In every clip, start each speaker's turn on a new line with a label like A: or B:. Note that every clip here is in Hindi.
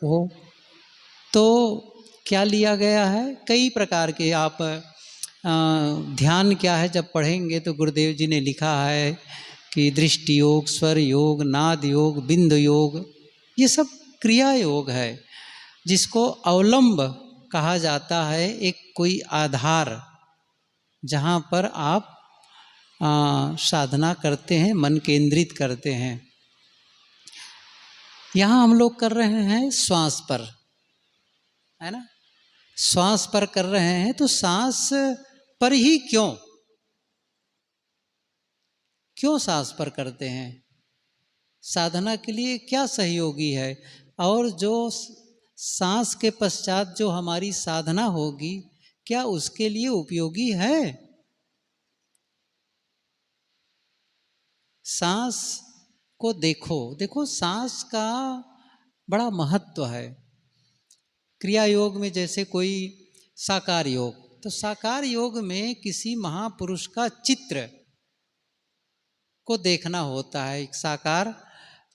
A: हो तो क्या लिया गया है, कई प्रकार के आप ध्यान क्या है जब पढ़ेंगे तो गुरुदेव जी ने लिखा है कि दृष्टि योग, स्वर योग, नाद योग, बिंद योग, ये सब क्रिया योग है जिसको अवलंब कहा जाता है। एक कोई आधार जहाँ पर आप साधना करते हैं, मन केंद्रित करते हैं। यहाँ हम लोग कर रहे हैं श्वास पर, है ना, श्वास पर कर रहे हैं। तो सांस पर ही क्यों सांस पर करते हैं? साधना के लिए क्या सहयोगी है? और जो सांस के पश्चात जो हमारी साधना होगी, क्या उसके लिए उपयोगी है? सांस को देखो सांस का बड़ा महत्व है। क्रिया योग में जैसे कोई साकार योग, तो साकार योग में किसी महापुरुष का चित्र को देखना होता है। एक साकार,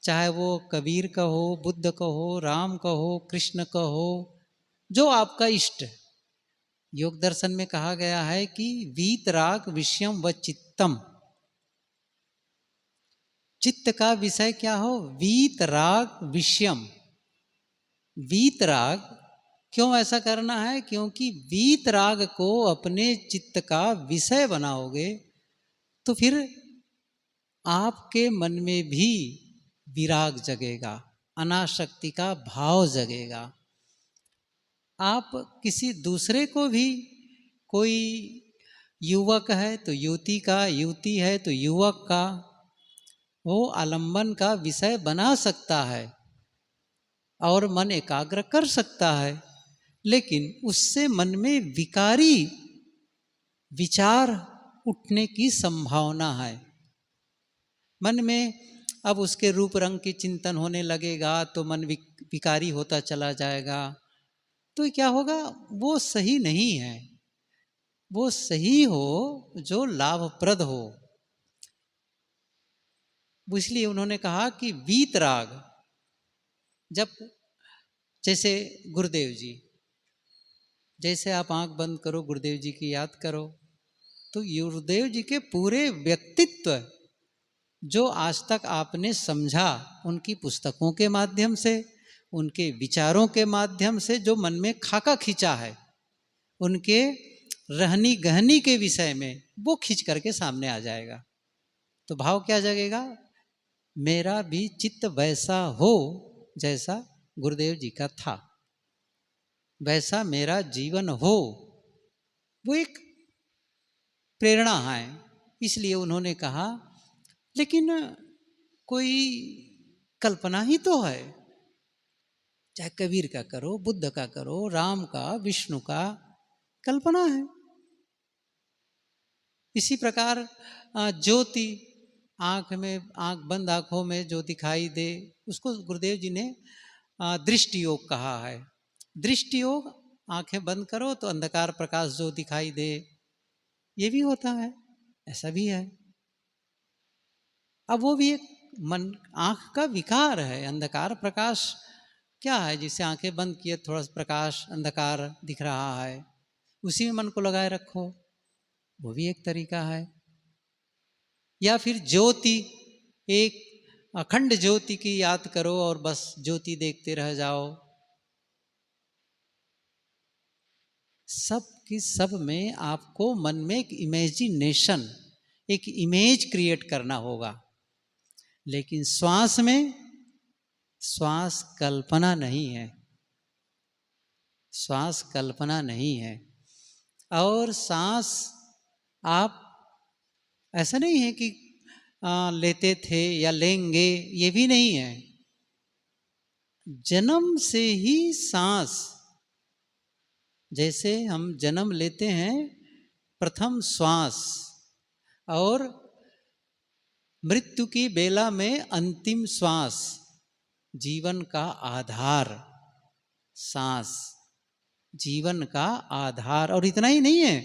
A: चाहे वो कबीर का हो, बुद्ध का हो, राम का हो, कृष्ण का हो, जो आपका इष्ट। योग दर्शन में कहा गया है कि वीतराग विषयम व चित्तम, चित्त का विषय क्या हो? वीतराग विषयम। वीतराग क्यों ऐसा करना है? क्योंकि वीतराग को अपने चित्त का विषय बनाओगे तो फिर आपके मन में भी विराग जगेगा, अनासक्ति का भाव जगेगा। आप किसी दूसरे को भी, कोई युवक है तो युवती का, युवती है तो युवक का, वो आलंबन का विषय बना सकता है और मन एकाग्र कर सकता है, लेकिन उससे मन में विकारी विचार उठने की संभावना है। मन में अब उसके रूप रंग की चिंतन होने लगेगा तो मन विकारी होता चला जाएगा। तो क्या होगा? वो सही नहीं है। वो सही हो जो लाभप्रद हो। इसलिए उन्होंने कहा कि वीतराग, जब जैसे गुरुदेव जी, जैसे आप आंख बंद करो, गुरुदेव जी की याद करो, तो गुरुदेव जी के पूरे व्यक्तित्व जो आज तक आपने समझा, उनकी पुस्तकों के माध्यम से, उनके विचारों के माध्यम से जो मन में खाका खींचा है, उनके रहनी गहनी के विषय में, वो खींच करके सामने आ जाएगा। तो भाव क्या जगेगा? मेरा भी चित्त वैसा हो जैसा गुरुदेव जी का था, वैसा मेरा जीवन हो। वो एक प्रेरणा है। इसलिए उन्होंने कहा, लेकिन कोई कल्पना ही तो है, चाहे कबीर का करो, बुद्ध का करो, राम का, विष्णु का, कल्पना है। इसी प्रकार ज्योति, आँख में, आँख बंद आँखों में जो दिखाई दे, उसको गुरुदेव जी ने दृष्टि योग कहा है। दृष्टि योग, आंखें बंद करो तो अंधकार प्रकाश जो दिखाई दे, ये भी होता है, ऐसा भी है। अब वो भी एक मन, आँख का विकार है। अंधकार प्रकाश क्या है? जिसे आंखें बंद किए थोड़ा सा प्रकाश, अंधकार दिख रहा है, उसी में मन को लगाए रखो, वो भी एक तरीका है। या फिर ज्योति, एक अखंड ज्योति की याद करो और बस ज्योति देखते रह जाओ। सब की सब में आपको मन में एक इमेजिनेशन, एक इमेज क्रिएट करना होगा। लेकिन श्वास में, श्वास कल्पना नहीं है, श्वास कल्पना नहीं है। और सांस आप ऐसा नहीं है कि लेते थे या लेंगे, ये भी नहीं है। जन्म से ही सांस, जैसे हम जन्म लेते हैं प्रथम श्वास, और मृत्यु की बेला में अंतिम श्वास, जीवन का आधार सांस, जीवन का आधार। और इतना ही नहीं है,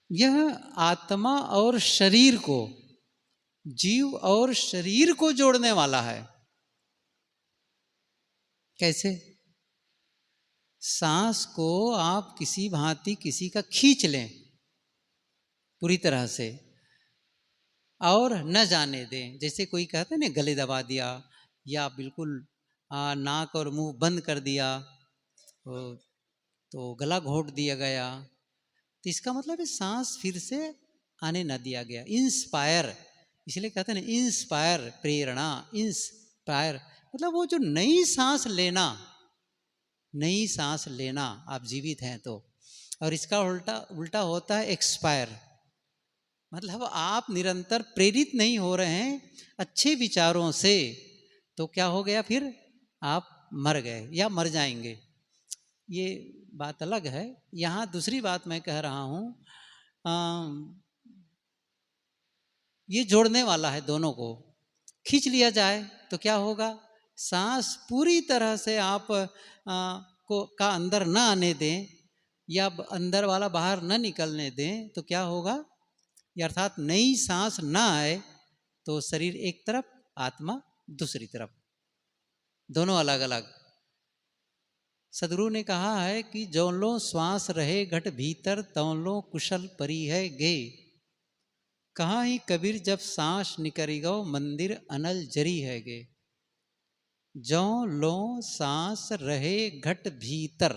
A: यह आत्मा और शरीर को, जीव और शरीर को जोड़ने वाला है। कैसे? सांस को आप किसी भांति किसी का खींच लें पूरी तरह से और न जाने दें। जैसे कोई कहते हैं ना, गले दबा दिया या बिल्कुल नाक और मुंह बंद कर दिया, तो गला घोट दिया गया, तो इसका मतलब है सांस फिर से आने न दिया गया। इंस्पायर, इसलिए कहते हैं ना इंस्पायर, प्रेरणा, इंस्पायर मतलब वो जो नई सांस लेना, नई सांस लेना आप जीवित हैं तो। और इसका उल्टा उल्टा होता है एक्सपायर, मतलब आप निरंतर प्रेरित नहीं हो रहे हैं अच्छे विचारों से, तो क्या हो गया फिर? आप मर गए या मर जाएंगे। ये बात अलग है। यहाँ दूसरी बात मैं कह रहा हूँ, ये जोड़ने वाला है दोनों को। खींच लिया जाए तो क्या होगा? सांस पूरी तरह से आप को का अंदर ना आने दें या अंदर वाला बाहर न निकलने दें तो क्या होगा? अर्थात नई सांस ना आए तो शरीर एक तरफ, आत्मा दूसरी तरफ, दोनों अलग अलग। सदगुरु ने कहा है कि जौलो श्वास रहे घट भीतर, तौलो कुशल परी है गे। कहाँ ही कबीर जब सांस निकरी गो, मंदिर अनल जरी है गे। जो लो सांस रहे घट भीतर,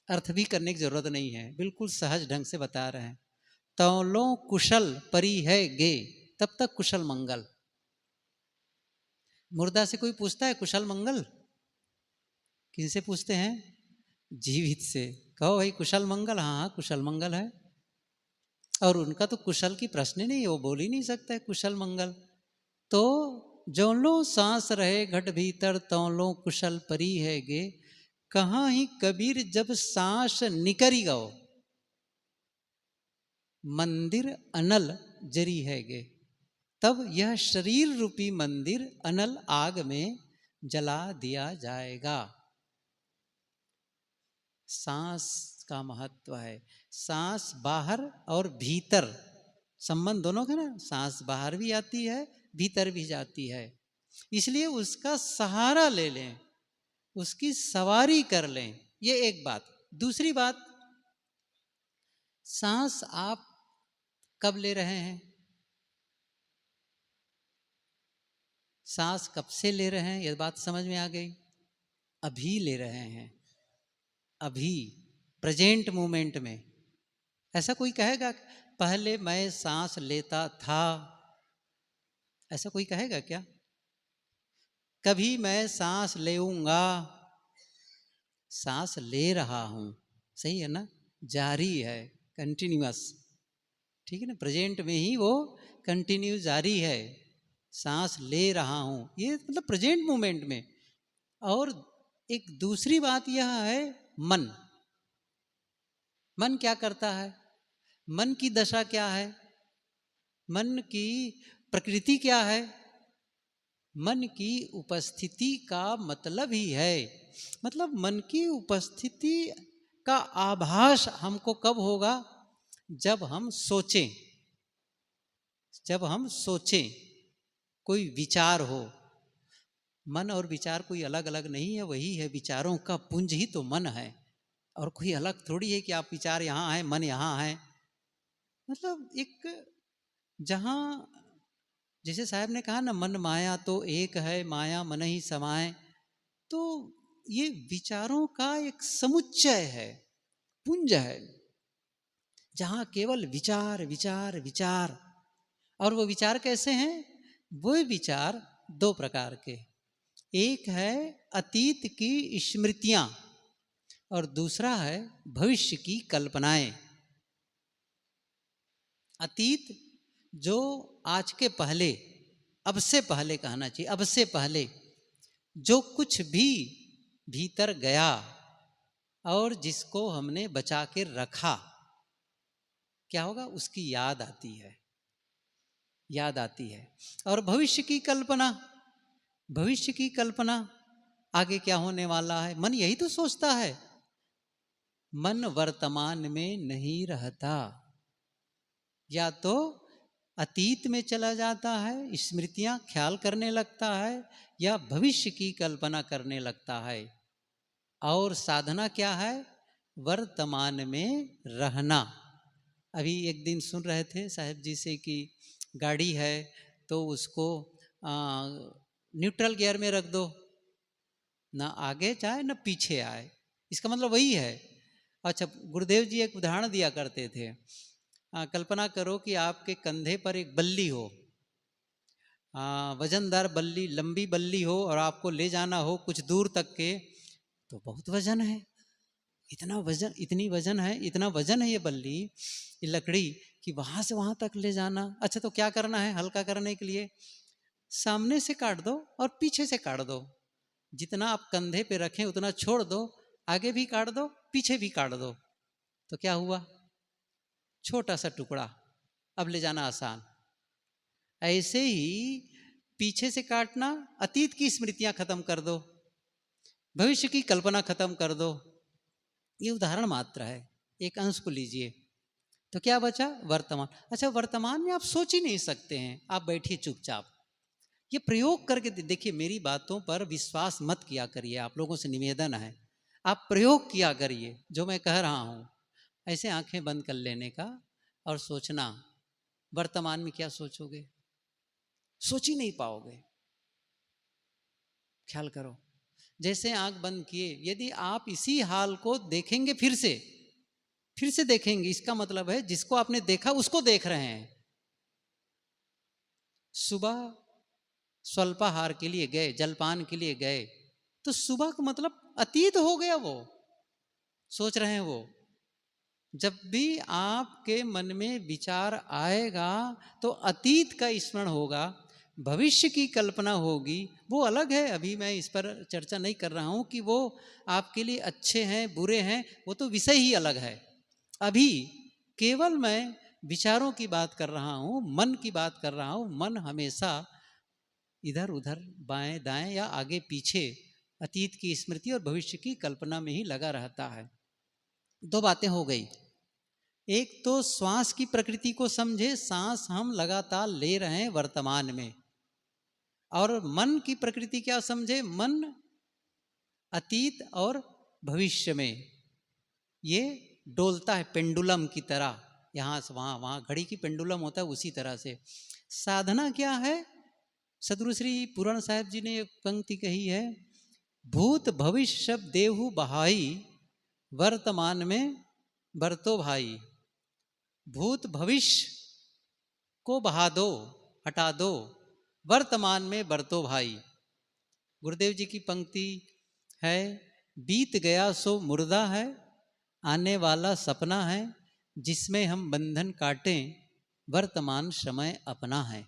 A: अर्थ भी करने की जरूरत नहीं है, बिल्कुल सहज ढंग से बता रहे हैं। तौलो कुशल परी है गे, तब तक कुशल मंगल। मुर्दा से कोई पूछता है कुशल मंगल? किनसे पूछते हैं? जीवित से। कहो भाई कुशल मंगल? हाँ हाँ कुशल मंगल है। और उनका तो कुशल की प्रश्न नहीं, वो बोल ही नहीं सकता है कुशल मंगल। तो जो लो सांस रहे घट भीतर, तो लो कुशल परी है गे। कहाँ ही कबीर जब सांस निकरी गो, मंदिर अनल जरी है गे। तब यह शरीर रूपी मंदिर अनल आग में जला दिया जाएगा। सांस का महत्व है। सांस बाहर और भीतर संबंध दोनों का ना, सांस बाहर भी आती है भीतर भी जाती है, इसलिए उसका सहारा ले लें, उसकी सवारी कर लें, ये एक बात। दूसरी बात, सांस आप कब ले रहे हैं? सांस कब से ले रहे हैं, ये बात समझ में आ गई। अभी ले रहे हैं, अभी प्रेजेंट मोमेंट में। ऐसा कोई कहेगा पहले मैं सांस लेता था, ऐसा कोई कहेगा क्या? कभी मैं सांस लेऊंगा, सांस ले रहा हूं, सही है ना, जारी है, कंटिन्यूअस, ठीक है ना, प्रेजेंट में ही वो कंटिन्यू जारी है। सांस ले रहा हूं, ये मतलब प्रेजेंट मोमेंट में। और एक दूसरी बात यह है, मन, मन क्या करता है? मन की दशा क्या है? मन की प्रकृति क्या है? मन की उपस्थिति का मतलब ही है, मतलब मन की उपस्थिति का आभास हमको कब होगा? जब हम सोचें, जब हम सोचें, कोई विचार हो। मन और विचार कोई अलग अलग नहीं है, वही है, विचारों का पुंज ही तो मन है, और कोई अलग थोड़ी है कि आप विचार यहाँ है मन यहाँ है। मतलब एक, जहाँ जैसे साहब ने कहा ना, मन माया तो एक है, माया मन ही समाए, तो ये विचारों का एक समुच्चय है, पुंज है, जहाँ केवल विचार विचार विचार। और वो विचार कैसे हैं? वो विचार दो प्रकार के, एक है अतीत की स्मृतियां और दूसरा है भविष्य की कल्पनाएं। अतीत जो आज के पहले, अब से पहले कहना चाहिए, अब से पहले जो कुछ भी भीतर गया और जिसको हमने बचा के रखा, क्या होगा? उसकी याद आती है, याद आती है। और भविष्य की कल्पना, भविष्य की कल्पना, आगे क्या होने वाला है, मन यही तो सोचता है। मन वर्तमान में नहीं रहता, या तो अतीत में चला जाता है, स्मृतियां ख्याल करने लगता है, या भविष्य की कल्पना करने लगता है। और साधना क्या है? वर्तमान में रहना। अभी एक दिन सुन रहे थे साहब जी से कि गाड़ी है तो उसको न्यूट्रल गियर में रख दो, ना आगे जाए ना पीछे आए, इसका मतलब वही है। अच्छा, गुरुदेव जी एक उदाहरण दिया करते थे। कल्पना करो कि आपके कंधे पर एक बल्ली हो, वजनदार बल्ली, लंबी बल्ली हो, और आपको ले जाना हो कुछ दूर तक के, तो बहुत वजन है, इतना वजन, इतनी वजन है, इतना वजन है ये बल्ली, ये लकड़ी, कि वहां से वहां तक ले जाना। अच्छा, तो क्या करना है हल्का करने के लिए? सामने से काट दो और पीछे से काट दो, जितना आप कंधे पे रखें उतना छोड़ दो, आगे भी काट दो पीछे भी काट दो, तो क्या हुआ? छोटा सा टुकड़ा, अब ले जाना आसान। ऐसे ही पीछे से काटना, अतीत की स्मृतियां खत्म कर दो, भविष्य की कल्पना खत्म कर दो। ये उदाहरण मात्र है, एक अंश को लीजिए, तो क्या बचा? वर्तमान। अच्छा, वर्तमान में आप सोच ही नहीं सकते हैं, आप बैठिए चुपचाप, ये प्रयोग करके देखिए। मेरी बातों पर विश्वास मत किया करिए, आप लोगों से निवेदन है, आप प्रयोग किया करिए जो मैं कह रहा हूँ। ऐसे आंखें बंद कर लेने का और सोचना, वर्तमान में क्या सोचोगे? सोच ही नहीं पाओगे। ख्याल करो, जैसे आंख बंद किए, यदि आप इसी हाल को देखेंगे, फिर से देखेंगे, इसका मतलब है जिसको आपने देखा उसको देख रहे हैं। सुबह स्वल्पाहार के लिए गए, जलपान के लिए गए, तो सुबह का मतलब अतीत हो गया, वो सोच रहे हैं वो। जब भी आपके मन में विचार आएगा तो अतीत का स्मरण होगा, भविष्य की कल्पना होगी, वो अलग है। अभी मैं इस पर चर्चा नहीं कर रहा हूं कि वो आपके लिए अच्छे हैं बुरे हैं, वो तो विषय ही अलग है। अभी केवल मैं विचारों की बात कर रहा हूं, मन की बात कर रहा हूं। मन हमेशा इधर उधर, बाएं दाएं या आगे पीछे, अतीत की स्मृति और भविष्य की कल्पना में ही लगा रहता है। दो बातें हो गई। एक तो श्वास की प्रकृति को समझे, सांस हम लगातार ले रहे हैं वर्तमान में। और मन की प्रकृति क्या समझे? मन अतीत और भविष्य में ये डोलता है पेंडुलम की तरह, यहाँ से वहाँ, वहाँ घड़ी की पेंडुलम होता है, उसी तरह से साधना क्या है? सदगुरु श्री पूरण साहब जी ने एक पंक्ति कही है, भूत भविष्य सब देहु बहाई, वर्तमान में बरतो भाई। भूत भविष्य को बहा दो, हटा दो, वर्तमान में बरतो भाई। गुरुदेव जी की पंक्ति है, बीत गया सो मुर्दा है, आने वाला सपना है, जिसमें हम बंधन काटें, वर्तमान समय अपना है।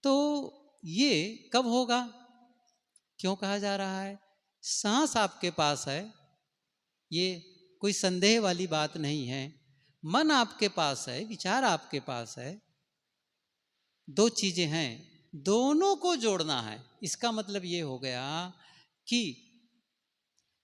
A: तो ये कब होगा? क्यों कहा जा रहा है? सांस आपके पास है, ये कोई संदेह वाली बात नहीं है। मन आपके पास है, विचार आपके पास है, दो चीजें हैं, दोनों को जोड़ना है। इसका मतलब ये हो गया कि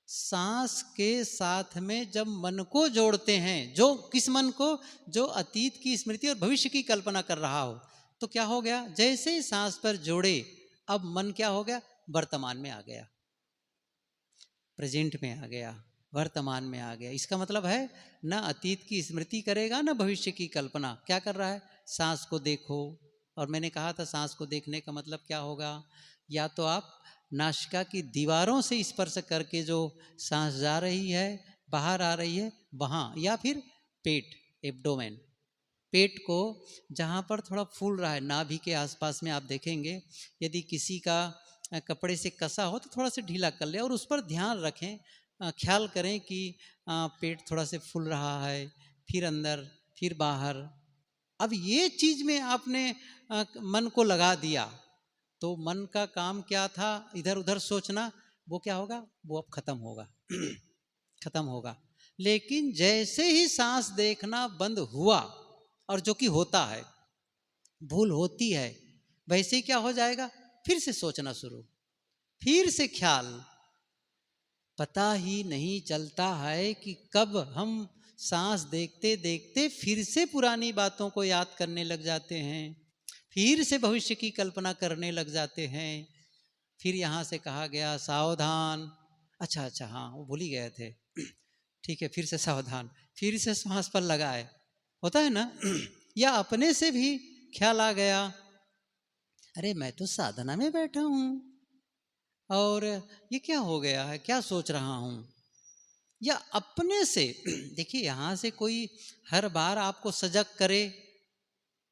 A: सांस के साथ में जब मन को जोड़ते हैं, जो किस मन को? जो अतीत की स्मृति और भविष्य की कल्पना कर रहा हो, तो क्या हो गया? जैसे ही सांस पर जोड़े, अब मन क्या हो गया? वर्तमान में आ गया, प्रेजेंट में आ गया, वर्तमान में आ गया। इसका मतलब है ना अतीत की स्मृति करेगा ना भविष्य की कल्पना। क्या कर रहा है? सांस को देखो। और मैंने कहा था सांस को देखने का मतलब क्या होगा? या तो आप नासिका की दीवारों से स्पर्श करके जो सांस जा रही है, बाहर आ रही है, वहाँ, या फिर पेट, एब्डोमेन, पेट को जहाँ पर थोड़ा फूल रहा है, नाभि के आसपास में आप देखेंगे, यदि किसी का कपड़े से कसा हो तो थोड़ा सा ढीला कर ले और उस पर ध्यान रखें, ख्याल करें कि पेट थोड़ा से फूल रहा है, फिर अंदर फिर बाहर। अब ये चीज में आपने मन को लगा दिया, तो मन का काम क्या था? इधर उधर सोचना। वो क्या होगा? वो अब खत्म होगा खत्म होगा। लेकिन जैसे ही सांस देखना बंद हुआ, और जो कि होता है, भूल होती है, वैसे ही क्या हो जाएगा? फिर से सोचना शुरू, फिर से ख्याल। पता ही नहीं चलता है कि कब हम सांस देखते देखते फिर से पुरानी बातों को याद करने लग जाते हैं, फिर से भविष्य की कल्पना करने लग जाते हैं। फिर यहाँ से कहा गया सावधान, अच्छा अच्छा हाँ वो भूल ही गए थे, ठीक है फिर से सावधान, फिर से श्वास पर लगाए, होता है ना। या अपने से भी ख्याल आ गया, अरे मैं तो साधना में बैठा हूँ और ये क्या हो गया है, क्या सोच रहा हूँ। या अपने से देखिए यहाँ से कोई हर बार आपको सजग करे,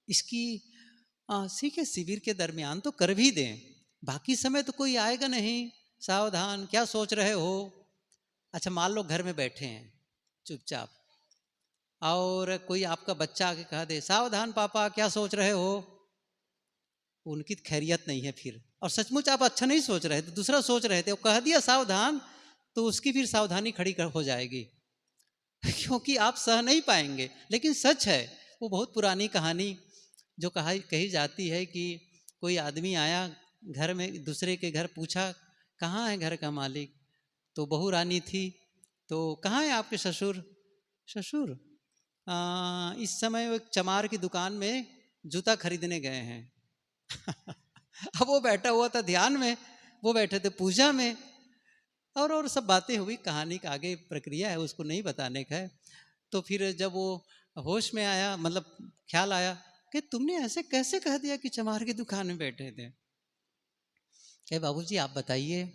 A: इसकी ठीक है शिविर के दरमियान तो कर भी दें, बाकी समय तो कोई आएगा नहीं। सावधान क्या सोच रहे हो। अच्छा मान लो घर में बैठे हैं चुपचाप और कोई आपका बच्चा आके कह दे सावधान पापा क्या सोच रहे हो, उनकी खैरियत नहीं है फिर। और सचमुच आप अच्छा नहीं सोच रहे थे, दूसरा सोच रहे थे, वो कह दिया सावधान तो उसकी फिर सावधानी खड़ी हो जाएगी क्योंकि आप सह नहीं पाएंगे। लेकिन सच है, वो बहुत पुरानी कहानी जो कही जाती है कि कोई आदमी आया घर में, दूसरे के घर पूछा कहाँ है घर का मालिक, तो बहू रानी थी, तो कहाँ है आपके ससुर। ससुर इस समय वो एक चमार की दुकान में जूता खरीदने गए हैं अब वो बैठा हुआ था ध्यान में, वो बैठे थे पूजा में, और सब बातें हुई, कहानी का आगे प्रक्रिया है उसको नहीं बताने का है। तो फिर जब वो होश में आया, मतलब ख्याल आया कि तुमने ऐसे कैसे कह दिया कि चमार की दुकान में बैठे थे। कहे बाबूजी आप बताइए,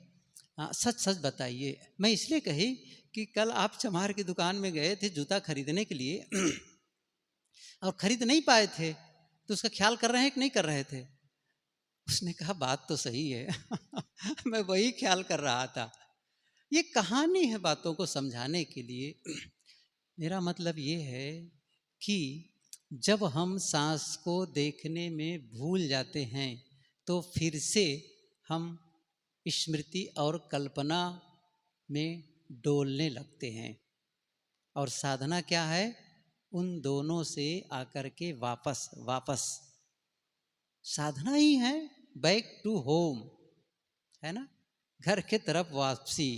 A: सच सच बताइए। मैं इसलिए कही कि कल आप चमार की दुकान में गए थे जूता खरीदने के लिए और खरीद नहीं पाए थे, तो उसका ख्याल कर रहे हैं कि नहीं कर रहे थे। उसने कहा बात तो सही है मैं वही ख्याल कर रहा था। ये कहानी है बातों को समझाने के लिए। मेरा मतलब ये है कि जब हम सांस को देखने में भूल जाते हैं तो फिर से हम स्मृति और कल्पना में डोलने लगते हैं। और साधना क्या है, उन दोनों से आकर के वापस वापस साधना ही है, बैक टू होम, है ना, घर के तरफ वापसी,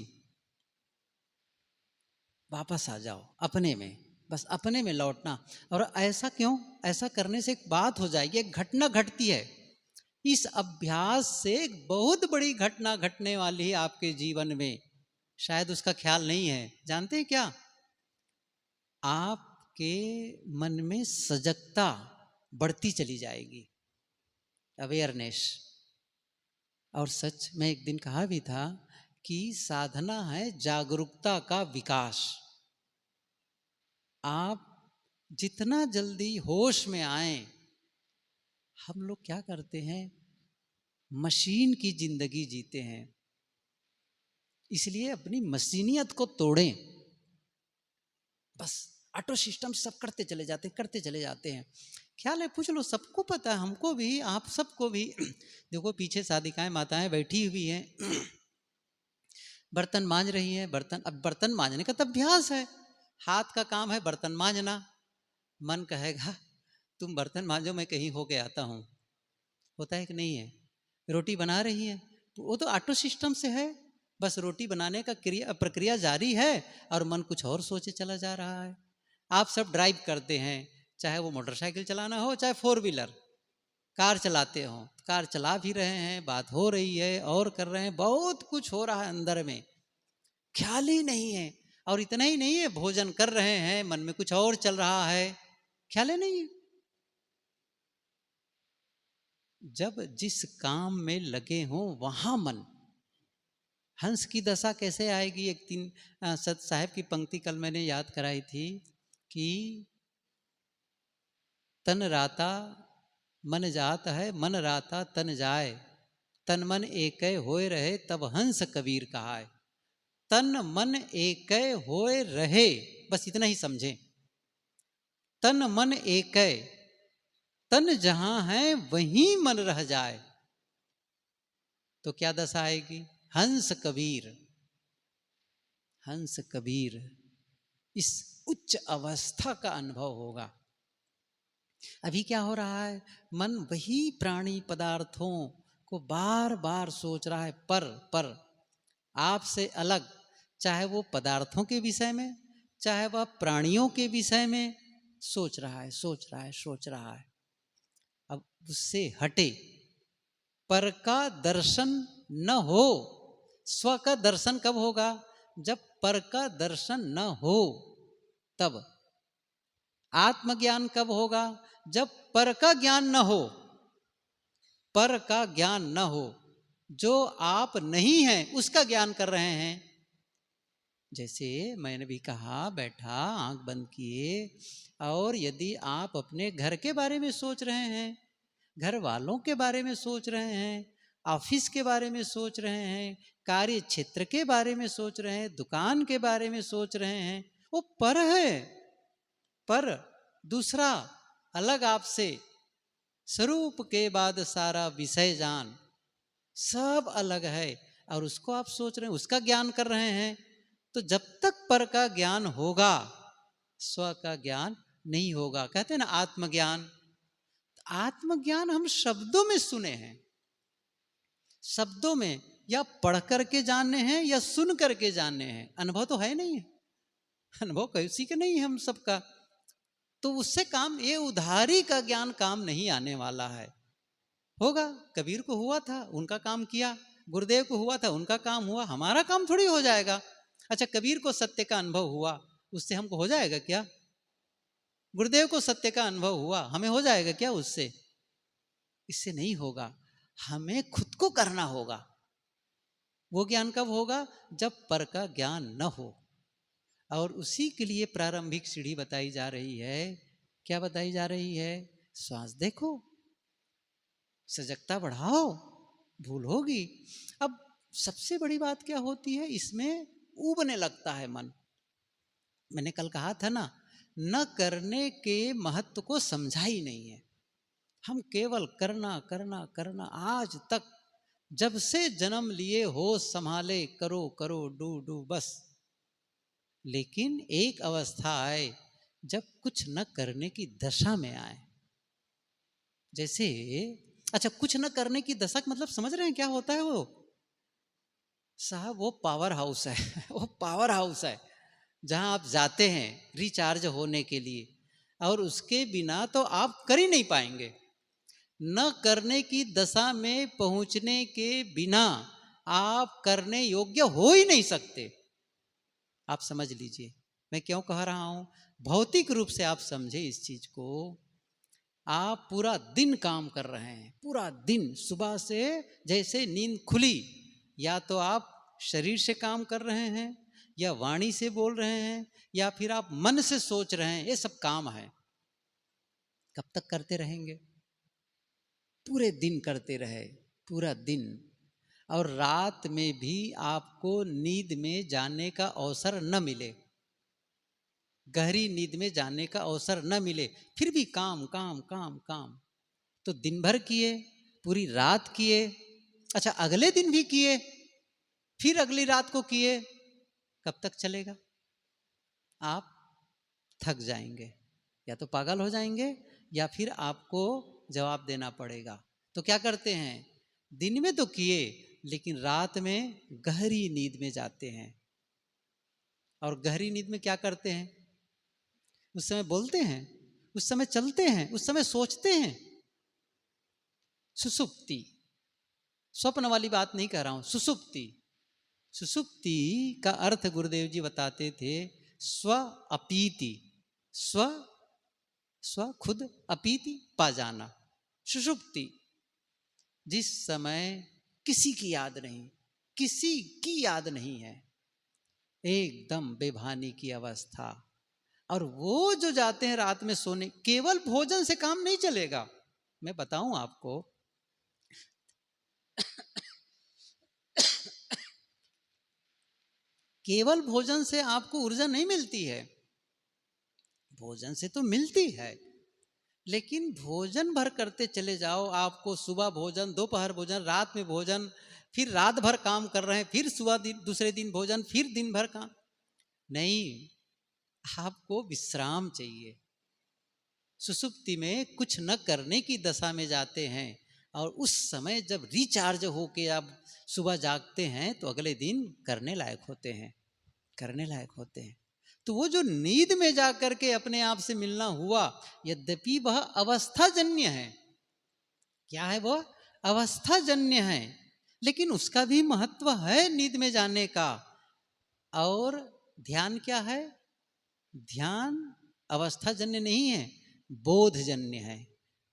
A: वापस आ जाओ अपने में, बस अपने में लौटना। और ऐसा क्यों, ऐसा करने से एक बात हो जाएगी, एक घटना घटती है। इस अभ्यास से एक बहुत बड़ी घटना घटने वाली है आपके जीवन में, शायद उसका ख्याल नहीं है। जानते हैं क्या, आपके मन में सजगता बढ़ती चली जाएगी, अवेयरनेस। और सच में एक दिन कहा भी था कि साधना है जागरूकता का विकास। आप जितना जल्दी होश में आए, हम लोग क्या करते हैं, मशीन की जिंदगी जीते हैं। इसलिए अपनी मशीनियत को तोड़ें, बस ऑटो सिस्टम सब करते चले जाते हैं। ख्याल है पूछ लो, सबको पता है, हमको भी आप सबको भी देखो पीछे साधिकाएं माताएं बैठी हुई हैं बर्तन मांज रही हैं। अब बर्तन मांजने का तो अभ्यास है, हाथ का काम है बर्तन मांजना। मन कहेगा तुम बर्तन मांजो मैं कहीं होके आता हूँ, होता है कि नहीं है। रोटी बना रही है, वो तो ऑटो सिस्टम से है, बस रोटी बनाने का प्रक्रिया जारी है और मन कुछ और सोचे चला जा रहा है। आप सब ड्राइव करते हैं, चाहे वो मोटरसाइकिल चलाना हो चाहे फोर व्हीलर, कार चलाते हो, कार चला भी रहे हैं, बात हो रही है और कर रहे हैं, बहुत कुछ हो रहा है अंदर में, ख्याल ही नहीं है। और इतना ही नहीं है, भोजन कर रहे हैं, मन में कुछ और चल रहा है, ख्याल ही नहीं है। जब जिस काम में लगे हों वहां मन, हंस की दशा कैसे आएगी। एक दिन सत साहब की पंक्ति कल मैंने याद कराई थी कि तन राता मन जात है, मन राता तन जाए, तन मन एक होए रहे तब हंस कबीर कहा है। तन मन एक होए रहे, बस इतना ही समझें। तन मन एक, तन जहां है वहीं मन रह जाए तो क्या दशा आएगी, हंस कबीर। हंस कबीर, इस उच्च अवस्था का अनुभव होगा। अभी क्या हो रहा है, मन वही प्राणी पदार्थों को बार बार सोच रहा है, पर आपसे अलग, चाहे वो पदार्थों के विषय में, चाहे वह प्राणियों के विषय में सोच रहा है, सोच रहा है, सोच रहा है, अब उससे हटे, पर का दर्शन न हो। स्व का दर्शन कब होगा? जब पर का दर्शन न हो तब। आत्मज्ञान कब होगा? जब पर का ज्ञान न हो, पर का ज्ञान न हो, जो आप नहीं हैं उसका ज्ञान कर रहे हैं। जैसे मैंने भी कहा, बैठा आंख बंद किए, और यदि आप अपने घर के बारे में सोच रहे हैं, घर वालों के बारे में सोच रहे हैं, ऑफिस के बारे में सोच रहे हैं, कार्य क्षेत्र के बारे में सोच रहे हैं, दुकान के बारे में सोच रहे हैं, वो पर है। पर दूसरा अलग आपसे, स्वरूप के बाद सारा विषय जान, सब अलग है, और उसको आप सोच रहे हैं, उसका ज्ञान कर रहे हैं। तो जब तक पर का ज्ञान होगा, स्व का ज्ञान नहीं होगा। कहते हैं ना आत्मज्ञान। आत्मज्ञान हम शब्दों में सुने हैं, शब्दों में, या पढ़ करके जाने हैं या सुन करके जाने हैं, अनुभव तो है नहीं है, अनुभव किसी के नहीं है हम सबका। तो उससे काम, ये उधारी का ज्ञान काम नहीं आने वाला है। होगा, कबीर को हुआ था, उनका काम किया, गुरुदेव को हुआ था, उनका काम हुआ, हमारा काम थोड़ी हो जाएगा। अच्छा, कबीर को सत्य का अनुभव हुआ, उससे हमको हो जाएगा क्या? गुरुदेव को सत्य का अनुभव हुआ, हमें हो जाएगा क्या उससे? इससे नहीं होगा, हमें खुद को करना होगा। वो ज्ञान कब होगा? जब पर का ज्ञान न हो। और उसी के लिए प्रारंभिक सीढ़ी बताई जा रही है। क्या बताई जा रही है? श्वास देखो, सजगता बढ़ाओ, भूल होगी। अब सबसे बड़ी बात क्या होती है, इसमें ऊबने लगता है मन। मैंने कल कहा था ना, न करने के महत्व को समझा ही नहीं है। हम केवल करना करना करना, आज तक जब से जन्म लिए होश संभाले, करो करो डू डू बस। लेकिन एक अवस्था आए जब कुछ न करने की दशा में आए। जैसे, अच्छा, कुछ न करने की दशा का मतलब समझ रहे हैं क्या होता है वो? साहब, वो पावर हाउस है वो पावर हाउस है जहां आप जाते हैं रिचार्ज होने के लिए, और उसके बिना तो आप कर ही नहीं पाएंगे। न करने की दशा में पहुंचने के बिना आप करने योग्य हो ही नहीं सकते। आप समझ लीजिए मैं क्यों कह रहा हूं, भौतिक रूप से आप समझे इस चीज को। आप पूरा दिन काम कर रहे हैं, पूरा दिन, सुबह से जैसे नींद खुली, या तो आप शरीर से काम कर रहे हैं, या वाणी से बोल रहे हैं, या फिर आप मन से सोच रहे हैं, ये सब काम है। कब तक करते रहेंगे? पूरे दिन करते रहे, पूरा दिन। और रात में भी आपको नींद में जाने का अवसर न मिले, गहरी नींद में जाने का अवसर न मिले, फिर भी काम काम काम काम। तो दिन भर किए, पूरी रात किए, अच्छा अगले दिन भी किए, फिर अगली रात को किए, कब तक चलेगा? आप थक जाएंगे, या तो पागल हो जाएंगे, या फिर आपको जवाब देना पड़ेगा। तो क्या करते हैं, दिन में तो किए, लेकिन रात में गहरी नींद में जाते हैं। और गहरी नींद में क्या करते हैं? उस समय बोलते हैं, उस समय चलते हैं, उस समय सोचते हैं। सुसुप्ति, स्वप्न वाली बात नहीं कह रहा हूं, सुसुप्ति। सुसुप्ति का अर्थ गुरुदेव जी बताते थे, स्व अपीति, स्व स्व खुद, अपीति पा जाना। सुषुप्ति, जिस समय किसी की याद नहीं, किसी की याद नहीं है, एकदम बेभानी की अवस्था। और वो जो जाते हैं रात में सोने, केवल भोजन से काम नहीं चलेगा। मैं बताऊं आपको, केवल भोजन से आपको ऊर्जा नहीं मिलती है। भोजन से तो मिलती है, लेकिन भोजन भर करते चले जाओ, आपको सुबह भोजन, दोपहर भोजन, रात में भोजन, फिर रात भर काम कर रहे हैं, फिर सुबह दूसरे दिन भोजन, फिर दिन भर काम नहीं। आपको विश्राम चाहिए। सुसुप्ति में कुछ न करने की दशा में जाते हैं, और उस समय जब रिचार्ज होके आप सुबह जागते हैं, तो अगले दिन करने लायक होते हैं, करने लायक होते हैं। तो वो जो नींद में जाकर के अपने आप से मिलना हुआ, यद्यपि वह अवस्थाजन्य है, क्या है वह? अवस्थाजन्य है, लेकिन उसका भी महत्व है नींद में जाने का। और ध्यान क्या है? ध्यान अवस्थाजन्य नहीं है, बोधजन्य है,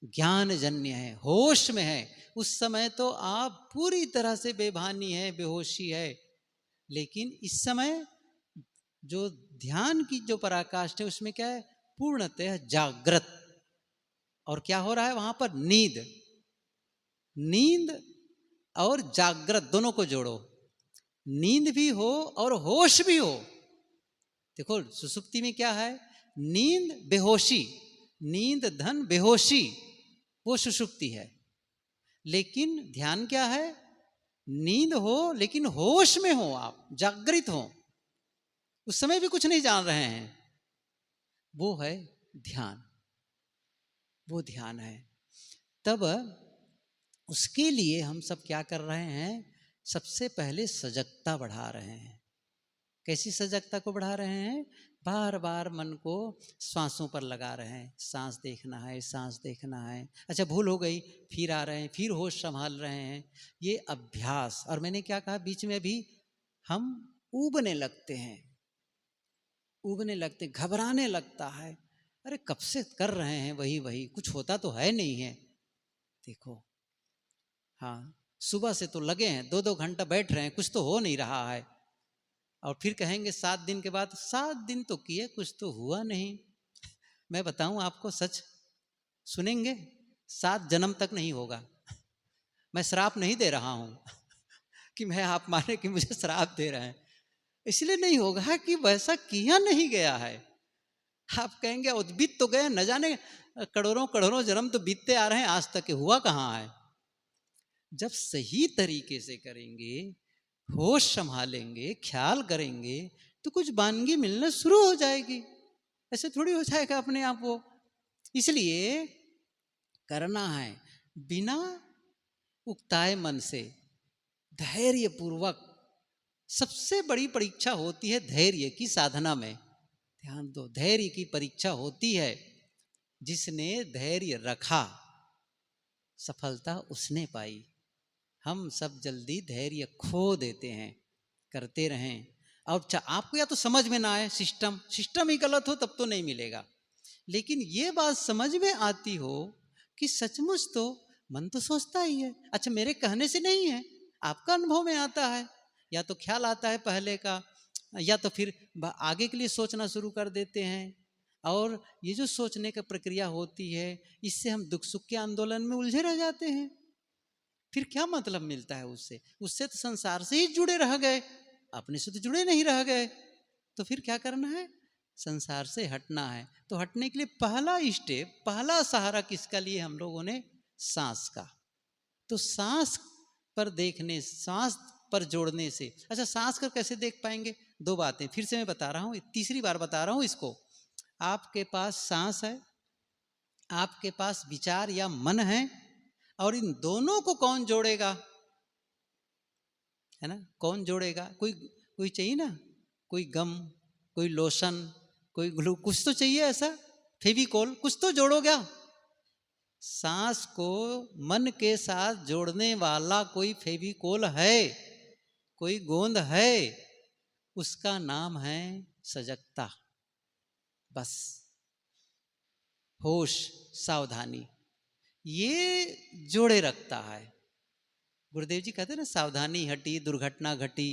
A: ज्ञानजन्य है, होश में है। उस समय तो आप पूरी तरह से बेभानी है, बेहोशी है, लेकिन इस समय जो ध्यान की जो पराकाष्ठा है उसमें क्या है? पूर्णतः जागृत। और क्या हो रहा है वहां पर? नींद। नींद और जागृत दोनों को जोड़ो, नींद भी हो और होश भी हो। देखो सुसुप्ति में क्या है? नींद बेहोशी, नींद धन बेहोशी, वो सुसुप्ति है। लेकिन ध्यान क्या है? नींद हो लेकिन होश में हो, आप जागृत हो, उस समय भी कुछ नहीं जान रहे हैं, वो है ध्यान, वो ध्यान है। तब उसके लिए हम सब क्या कर रहे हैं? सबसे पहले सजगता बढ़ा रहे हैं। कैसी सजगता को बढ़ा रहे हैं? बार बार मन को श्वासों पर लगा रहे हैं, सांस देखना है, सांस देखना है। अच्छा भूल हो गई, फिर आ रहे हैं, फिर होश संभाल रहे हैं। ये अभ्यास। और मैंने क्या कहा बीच में भी? हम ऊबने लगते हैं, ऊबने लगते, घबराने लगता है। अरे कब से कर रहे हैं वही वही, कुछ होता तो है नहीं है। देखो, हाँ, सुबह से तो लगे हैं, 2-2 घंटा बैठ रहे हैं, कुछ तो हो नहीं रहा है। और फिर कहेंगे 7 दिन के बाद, 7 दिन तो किए, कुछ तो हुआ नहीं। मैं बताऊं आपको सच, सुनेंगे? 7 जन्म तक नहीं होगा। मैं श्राप नहीं दे रहा हूं कि मैं आप माने कि मुझे श्राप दे रहे हैं, इसलिए नहीं होगा कि वैसा किया नहीं गया है। आप कहेंगे उद्भिद तो गए, न जाने करोड़ों करोड़ों जन्म तो बीतते आ रहे हैं, आज तक हुआ कहाँ है। जब सही तरीके से करेंगे, होश संभालेंगे, ख्याल करेंगे, तो कुछ वानगी मिलना शुरू हो जाएगी। ऐसे थोड़ी हो जाएगा अपने आप वो। इसलिए करना है बिना उकताए मन से, धैर्य पूर्वक। सबसे बड़ी परीक्षा होती है धैर्य की साधना में। ध्यान दो, धैर्य की परीक्षा होती है। जिसने धैर्य रखा सफलता उसने पाई। हम सब जल्दी धैर्य खो देते हैं। करते रहें। और आपको या तो समझ में ना आए, सिस्टम ही गलत हो तब तो नहीं मिलेगा। लेकिन ये बात समझ में आती हो कि सचमुच तो मन तो सोचता ही है। अच्छा मेरे कहने से नहीं है, आपका अनुभव में आता है। या तो ख्याल आता है पहले का, या तो फिर आगे के लिए सोचना शुरू कर देते हैं। और ये जो सोचने की प्रक्रिया होती है, इससे हम दुख सुख के आंदोलन में उलझे रह जाते हैं। फिर क्या मतलब मिलता है उससे? उससे तो संसार से ही जुड़े रह गए, अपने से तो जुड़े नहीं रह गए। तो फिर क्या करना है? संसार से हटना है। तो हटने के लिए पहला स्टेप, पहला सहारा किसका लिए हम लोगों ने? सांस का। तो सांस पर देखने, सांस पर जोड़ने से। अच्छा सांस कर कैसे देख पाएंगे? 2 बातें फिर से मैं बता रहा हूं, तीसरी बार बता रहा हूं इसको। आपके पास सांस है, आपके पास विचार या मन है, और इन दोनों को कौन जोड़ेगा? है ना, कौन जोड़ेगा? कोई कोई चाहिए ना, कोई गम, कोई लोशन, कोई ग्लू, कुछ तो चाहिए ऐसा, फेविकोल, कुछ तो जोड़ोगे। सांस को मन के साथ जोड़ने वाला कोई फेविकोल है, कोई गोंद है, उसका नाम है सजगता। बस होश, सावधानी, ये जोड़े रखता है। गुरुदेव जी कहते ना, सावधानी हटी दुर्घटना घटी।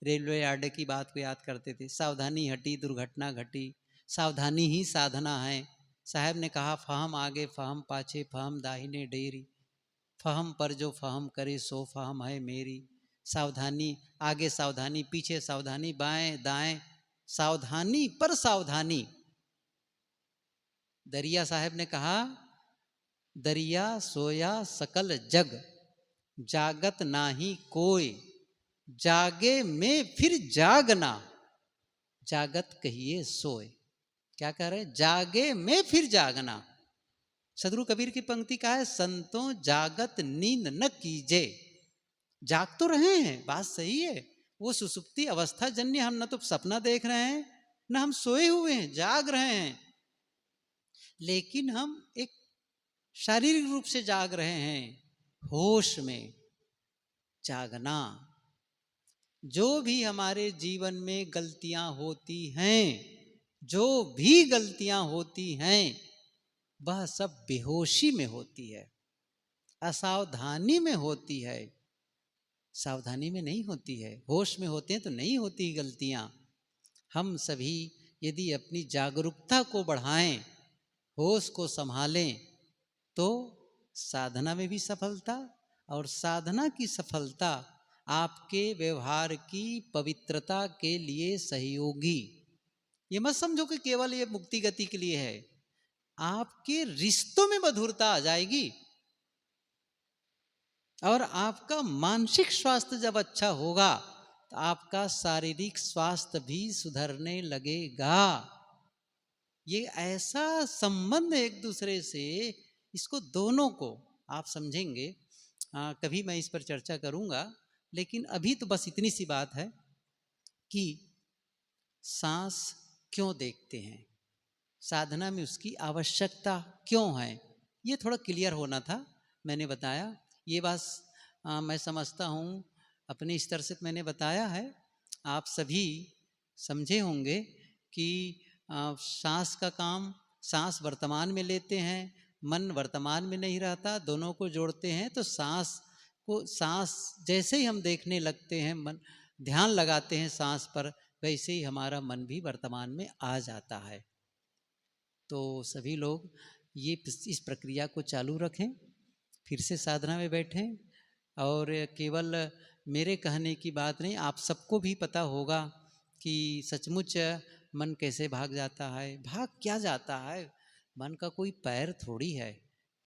A: रेलवे अड्डे की बात को याद करते थे, सावधानी हटी दुर्घटना घटी। सावधानी ही साधना है। साहब ने कहा फहम आगे फहम पाछे, फहम दाहिने डेरी, फहम पर जो फहम करे सो फहम है मेरी। सावधानी आगे, सावधानी पीछे, सावधानी बाएं दाएं, सावधानी पर सावधानी। दरिया साहब ने कहा, दरिया सोया सकल जग, जागत नाही कोय, जागे में फिर जागना, जागत कहिए सोए। क्या कह रहे? जागे में फिर जागना। सदगुरु कबीर की पंक्ति का है, संतों जागत नींद न कीजे। जाग तो रहे हैं, बात सही है। वो सुसुप्ति अवस्था जन्य, हम न तो सपना देख रहे हैं, न हम सोए हुए हैं, जाग रहे हैं, लेकिन हम एक शारीरिक रूप से जाग रहे हैं, होश में जागना। जो भी हमारे जीवन में गलतियां होती हैं, जो भी गलतियां होती हैं, वह सब बेहोशी में होती है, असावधानी में होती है, सावधानी में नहीं होती है। होश में होते हैं तो नहीं होती गलतियां। हम सभी यदि अपनी जागरूकता को बढ़ाएं, होश को संभालें, तो साधना में भी सफलता, और साधना की सफलता आपके व्यवहार की पवित्रता के लिए सहयोगी। ये मत समझो कि केवल ये मुक्ति गति के लिए है, आपके रिश्तों में मधुरता आ जाएगी, और आपका मानसिक स्वास्थ्य जब अच्छा होगा तो आपका शारीरिक स्वास्थ्य भी सुधरने लगेगा। ये ऐसा संबंध है एक दूसरे से, इसको दोनों को आप समझेंगे। कभी मैं इस पर चर्चा करूंगा, लेकिन अभी तो बस इतनी सी बात है कि सांस क्यों देखते हैं, साधना में उसकी आवश्यकता क्यों है, ये थोड़ा क्लियर होना था। मैंने बताया ये बात, मैं समझता हूँ अपने स्तर से मैंने बताया है, आप सभी समझे होंगे कि सांस का काम, सांस वर्तमान में लेते हैं, मन वर्तमान में नहीं रहता, दोनों को जोड़ते हैं तो सांस को, सांस जैसे ही हम देखने लगते हैं, मन ध्यान लगाते हैं सांस पर, वैसे ही हमारा मन भी वर्तमान में आ जाता है। तो सभी लोग ये इस प्रक्रिया को चालू रखें, फिर से साधना में बैठें, और केवल मेरे कहने की बात नहीं, आप सबको भी पता होगा कि सचमुच मन कैसे भाग जाता है। भाग क्या जाता है, मन का कोई पैर थोड़ी है,